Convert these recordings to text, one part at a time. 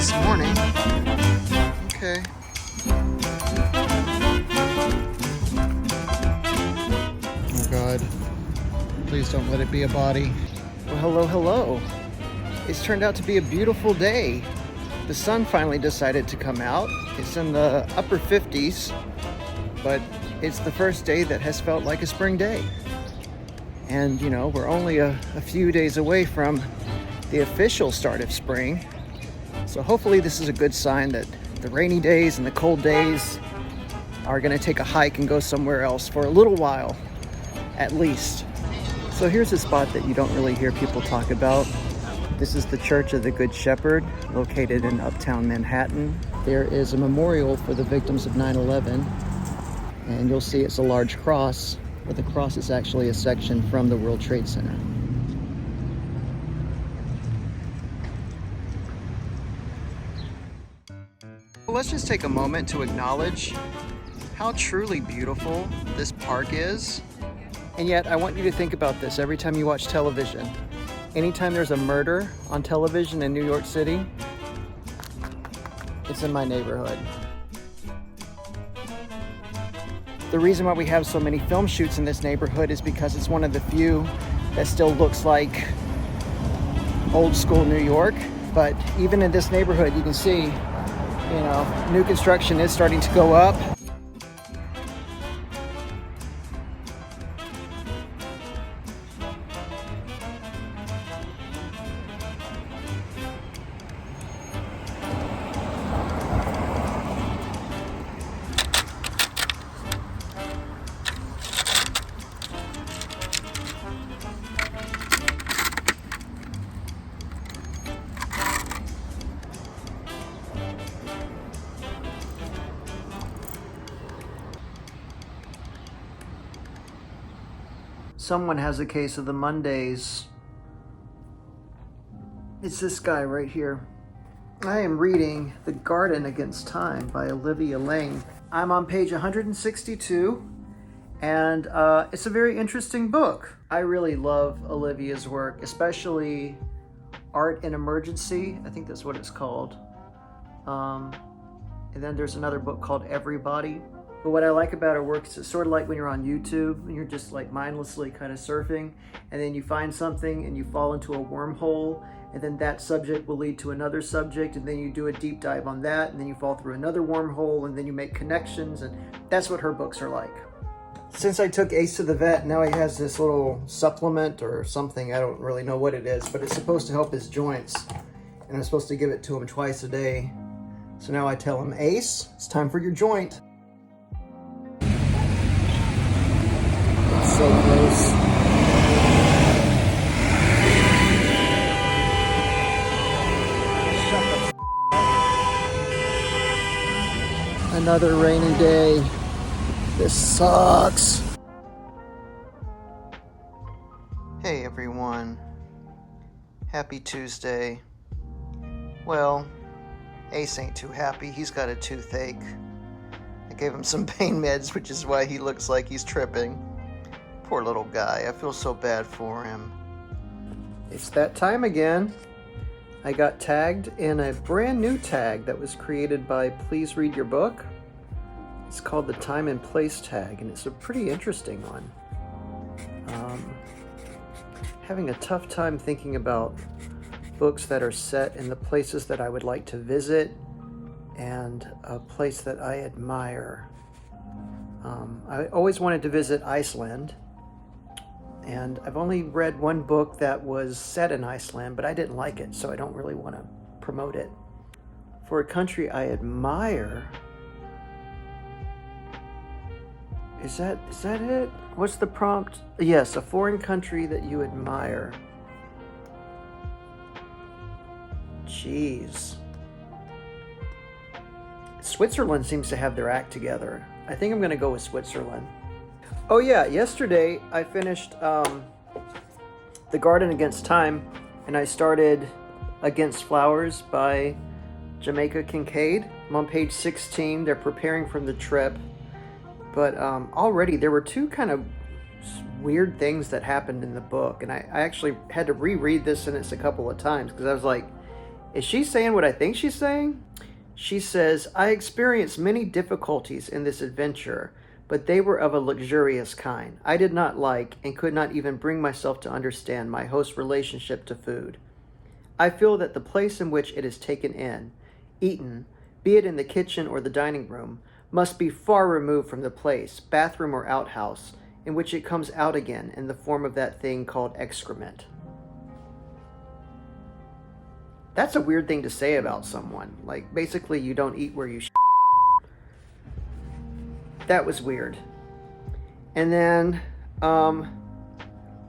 this morning. Okay. Oh God. Please don't let it be a body. Well, hello, hello. It's turned out to be a beautiful day. The sun finally decided to come out. It's in the upper 50s, but it's the first day that has felt like a spring day. And you know, we're only a few days away from the official start of spring. So hopefully this is a good sign that the rainy days and the cold days are gonna take a hike and go somewhere else for a little while, at least. So here's a spot that you don't really hear people talk about. This is the Church of the Good Shepherd, located in Uptown Manhattan. There is a memorial for the victims of 9/11, and you'll see it's a large cross, but the cross is actually a section from the World Trade Center. Well, let's just take a moment to acknowledge how truly beautiful this park is. And yet, I want you to think about this every time you watch television. Anytime there's a murder on television in New York City, it's in my neighborhood. The reason why we have so many film shoots in this neighborhood is because it's one of the few that still looks like old school New York. But even in this neighborhood, you can see, you know, new construction is starting to go up. Someone has a case of the Mondays. It's this guy right here. I am reading The Garden Against Time by Olivia Laing. I'm on page 162, and it's a very interesting book. I really love Olivia's work, especially Art in Emergency. I think that's what it's called. And then there's another book called Everybody. But what I like about her work is it's sort of like when you're on YouTube and you're just like mindlessly kind of surfing, and then you find something and you fall into a wormhole, and then that subject will lead to another subject, and then you do a deep dive on that, and then you fall through another wormhole, and then you make connections, and that's what her books are like. Since I took Ace to the vet, now he has this little supplement or something, I don't really know what it is, but it's supposed to help his joints, and I'm supposed to give it to him twice a day. So now I tell him, Ace, it's time for your joint. So gross. Another rainy day. This sucks. Hey everyone. Happy Tuesday. Well, Ace ain't too happy. He's got a toothache. I gave him some pain meds, which is why he looks like he's tripping. Poor little guy. I feel so bad for him. It's that time again. I got tagged in a brand new tag that was created by Please Read Your Book. It's called the Time and Place tag, and it's a pretty interesting one. Having a tough time thinking about books that are set in the places that I would like to visit and a place that I admire. I always wanted to visit Iceland. And I've only read one book that was set in Iceland, but I didn't like it, so I don't really want to promote it. For a country I admire, is that it? What's the prompt? Yes, a foreign country that you admire. Jeez. Switzerland seems to have their act together. I think I'm going to go with Switzerland. Oh yeah, yesterday I finished The Garden Against Time, and I started Against Flowers by Jamaica Kincaid. I'm on page 16. They're preparing for the trip, but already there were two kind of weird things that happened in the book, and I actually had to reread this sentence a couple of times because I was like, Is she saying what I think she's saying? She says, I experienced many difficulties in this adventure, but they were of a luxurious kind. I did not like and could not even bring myself to understand my host's relationship to food. I feel that the place in which it is taken in, eaten, be it in the kitchen or the dining room, must be far removed from the place, bathroom or outhouse, in which it comes out again in the form of that thing called excrement. That's a weird thing to say about someone. Like, basically, you don't eat where you That was weird. And then,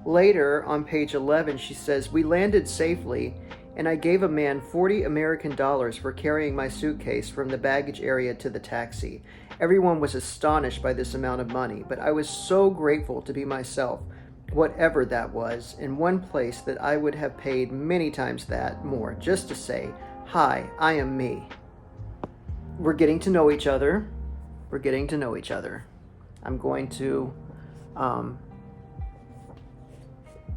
later on page 11, she says, we landed safely, and I gave a man $40 American for carrying my suitcase from the baggage area to the taxi. Everyone was astonished by this amount of money, but I was so grateful to be myself, whatever that was, in one place that I would have paid many times that more, just to say, hi, I am me. We're getting to know each other. We're getting to know each other. I'm going to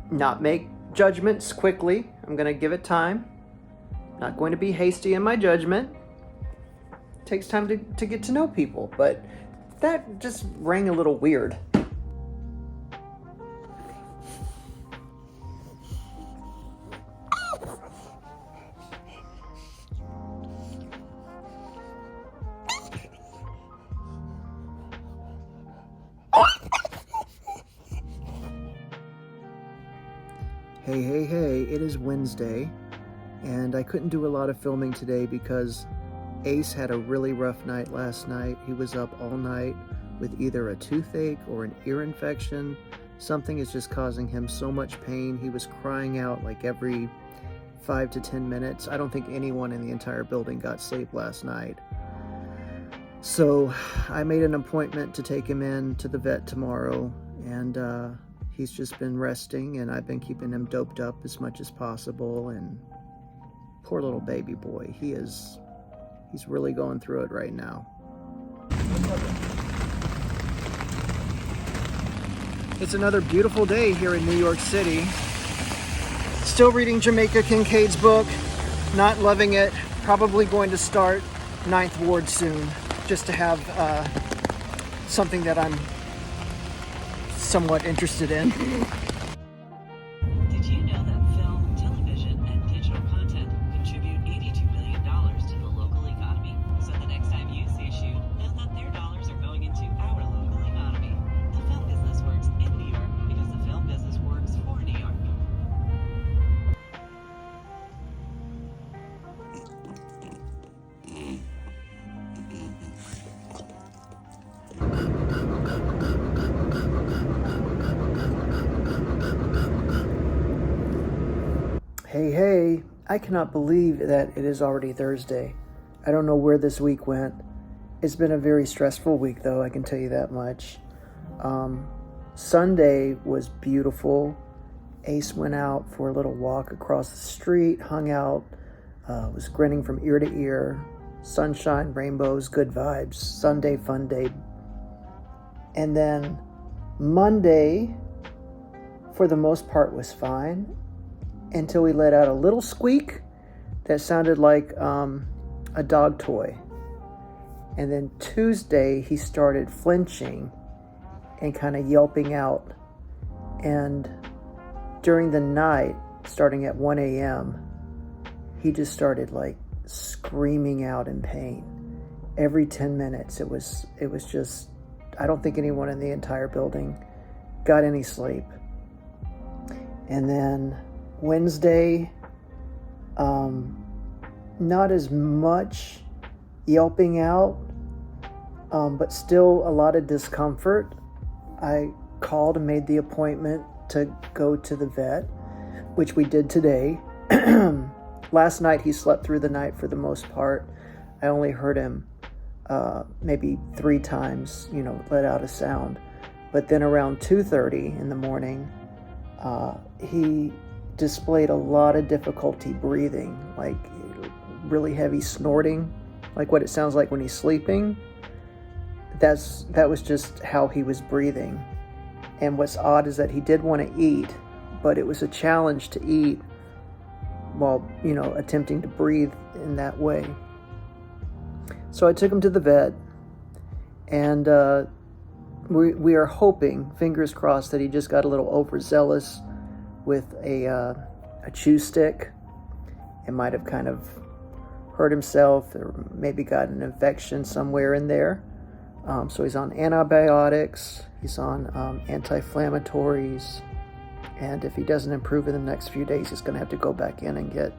not make judgments quickly. I'm going to give it time. Not going to be hasty in my judgment. It takes time to get to know people, but that just rang a little weird. Hey, it is Wednesday, and I couldn't do a lot of filming today because Ace had a really rough night last night. He was up all night with either a toothache or an ear infection. Something is just causing him so much pain. He was crying out like every 5 to 10 minutes. I don't think anyone in the entire building got sleep last night. So I made an appointment to take him in to the vet tomorrow, and he's just been resting, and I've been keeping him doped up as much as possible. And poor little baby boy, he's really going through it right now. It's another beautiful day here in New York City. Still reading Jamaica Kincaid's book, not loving it. Probably going to start Ninth Ward soon, just to have something that I'm somewhat interested in. Did you know that film, television, and digital content contribute $82 billion to the local economy? So the next time you see a shoot, know that their dollars are going into our local economy. The film business works in New York because the film business works for New York. Hey, I cannot believe that it is already Thursday. I don't know where this week went. It's been a very stressful week, though, I can tell you that much. Sunday was beautiful. Ace went out for a little walk across the street, hung out, was grinning from ear to ear. Sunshine, rainbows, good vibes. Sunday, fun day. And then Monday, for the most part, was fine, until we let out a little squeak that sounded like a dog toy. And then Tuesday, he started flinching and kind of yelping out. And during the night, starting at 1 a.m., he just started like screaming out in pain. Every 10 minutes, it was just, I don't think anyone in the entire building got any sleep. And then Wednesday, not as much yelping out, but still a lot of discomfort. I called and made the appointment to go to the vet, which we did today. Last night he slept through the night for the most part. I only heard him maybe 3 times, let out a sound. But then around 2:30 in the morning, he displayed a lot of difficulty breathing, like really heavy snorting, like what it sounds like when he's sleeping. That was just how he was breathing. And what's odd is that he did want to eat, but it was a challenge to eat while, attempting to breathe in that way. So I took him to the vet, and we are hoping, fingers crossed, that he just got a little overzealous with a chew stick. It might have kind of hurt himself, or maybe got an infection somewhere in there. So he's on antibiotics, he's on anti-inflammatories, and if he doesn't improve in the next few days, he's going to have to go back in and get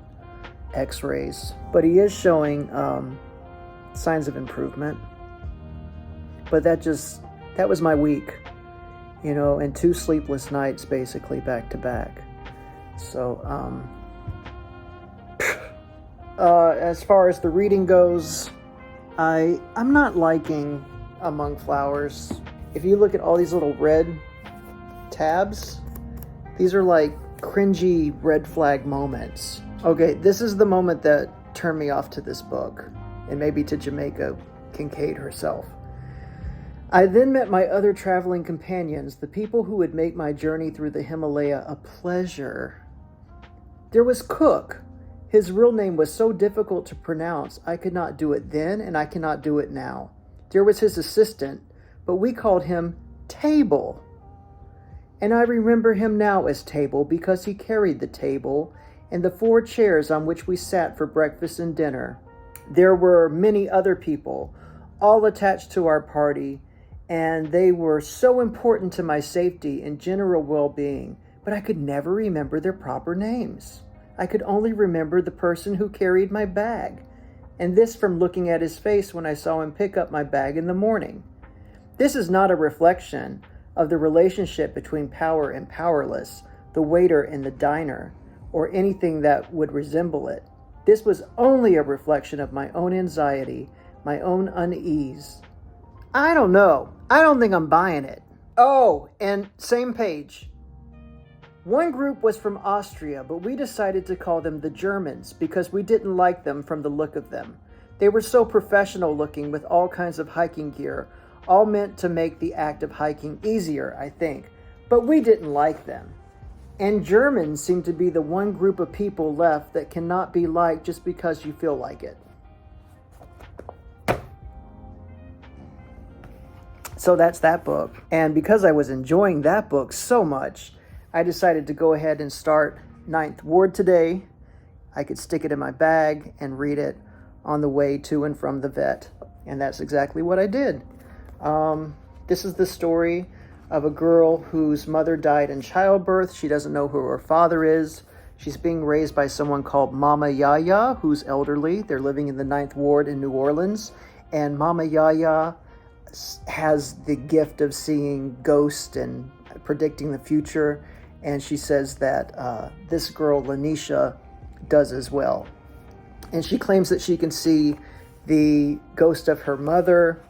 x-rays. But he is showing signs of improvement. But that was my week, and 2 sleepless nights basically back to back. So as far as the reading goes, I'm not liking Among Flowers. If you look at all these little red tabs, these are like cringy red flag moments. Okay, this is the moment that turned me off to this book, and maybe to Jamaica Kincaid herself. I then met my other traveling companions, the people who would make my journey through the Himalaya a pleasure. There was Cook. His real name was so difficult to pronounce, I could not do it then, and I cannot do it now. There was his assistant, but we called him Table. And I remember him now as Table because he carried the table and the 4 chairs on which we sat for breakfast and dinner. There were many other people, all attached to our party, and they were so important to my safety and general well-being, but I could never remember their proper names. I could only remember the person who carried my bag, and this from looking at his face when I saw him pick up my bag in the morning. This is not a reflection of the relationship between power and powerless, the waiter and the diner, or anything that would resemble it. This was only a reflection of my own anxiety, my own unease. I don't know. I don't think I'm buying it. Oh, and same page. One group was from Austria, but we decided to call them the Germans because we didn't like them from the look of them. They were so professional looking with all kinds of hiking gear, all meant to make the act of hiking easier, I think. But we didn't like them. And Germans seem to be the one group of people left that cannot be liked just because you feel like it. So that's that book. And because I was enjoying that book so much, I decided to go ahead and start Ninth Ward today. I could stick it in my bag and read it on the way to and from the vet. And that's exactly what I did. This is the story of a girl whose mother died in childbirth. She doesn't know who her father is. She's being raised by someone called Mama Yaya, who's elderly. They're living in the Ninth Ward in New Orleans. And Mama Yaya has the gift of seeing ghosts and predicting the future. And she says that this girl, Lanisha, does as well. And she claims that she can see the ghost of her mother.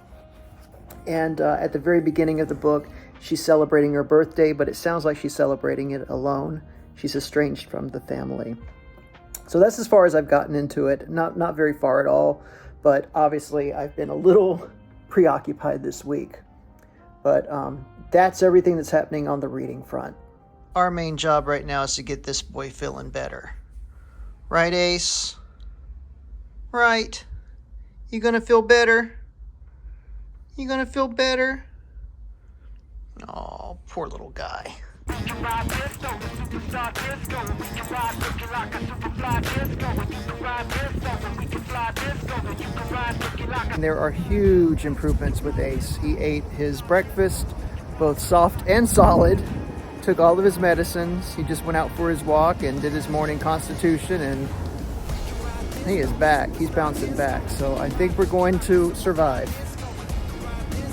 And at the very beginning of the book, she's celebrating her birthday, but it sounds like she's celebrating it alone. She's estranged from the family. So that's as far as I've gotten into it. Not very far at all, but obviously I've been a little preoccupied this week. But that's everything that's happening on the reading front. Our main job right now is to get this boy feeling better. Right, Ace? Right. You gonna feel better? You gonna feel better? Oh, poor little guy. And there are huge improvements with Ace. He ate his breakfast, both soft and solid, took all of his medicines. He just went out for his walk and did his morning constitution, and he is back. He's bouncing back. So I think we're going to survive.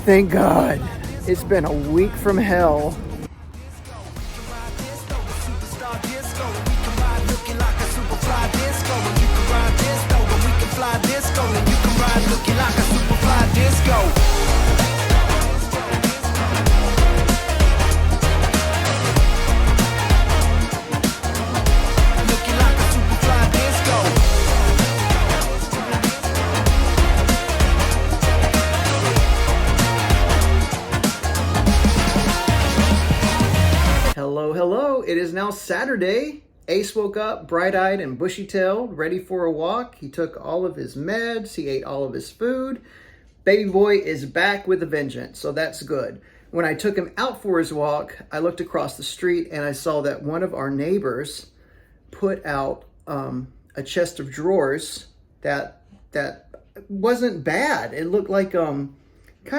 Thank God. It's been a week from hell. Hello. It is now Saturday, Ace woke up bright-eyed and bushy-tailed, ready for a walk. He took all of his meds. He ate all of his food. Baby boy is back with a vengeance, so that's good. When I took him out for his walk, I looked across the street and I saw that one of our neighbors put out a chest of drawers that wasn't bad. It looked like kind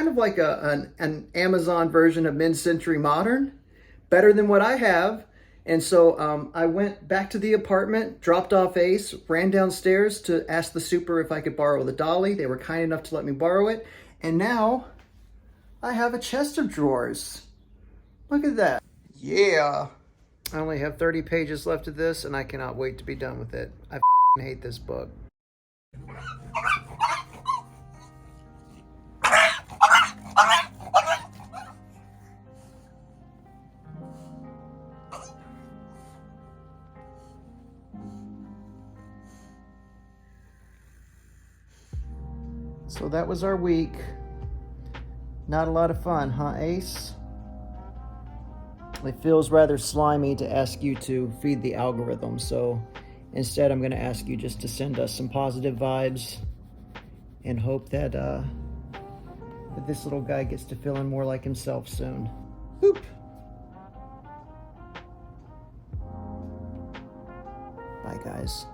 of like an Amazon version of Mid-Century Modern, better than what I have. And so I went back to the apartment, dropped off Ace, ran downstairs to ask the super if I could borrow the dolly. They were kind enough to let me borrow it. And now I have a chest of drawers. Look at that. Yeah. I only have 30 pages left of this, and I cannot wait to be done with it. I hate this book. So that was our week. Not a lot of fun, huh, Ace? It feels rather slimy to ask you to feed the algorithm, so instead I'm going to ask you just to send us some positive vibes and hope that, that this little guy gets to feeling more like himself soon. Boop! Bye, guys.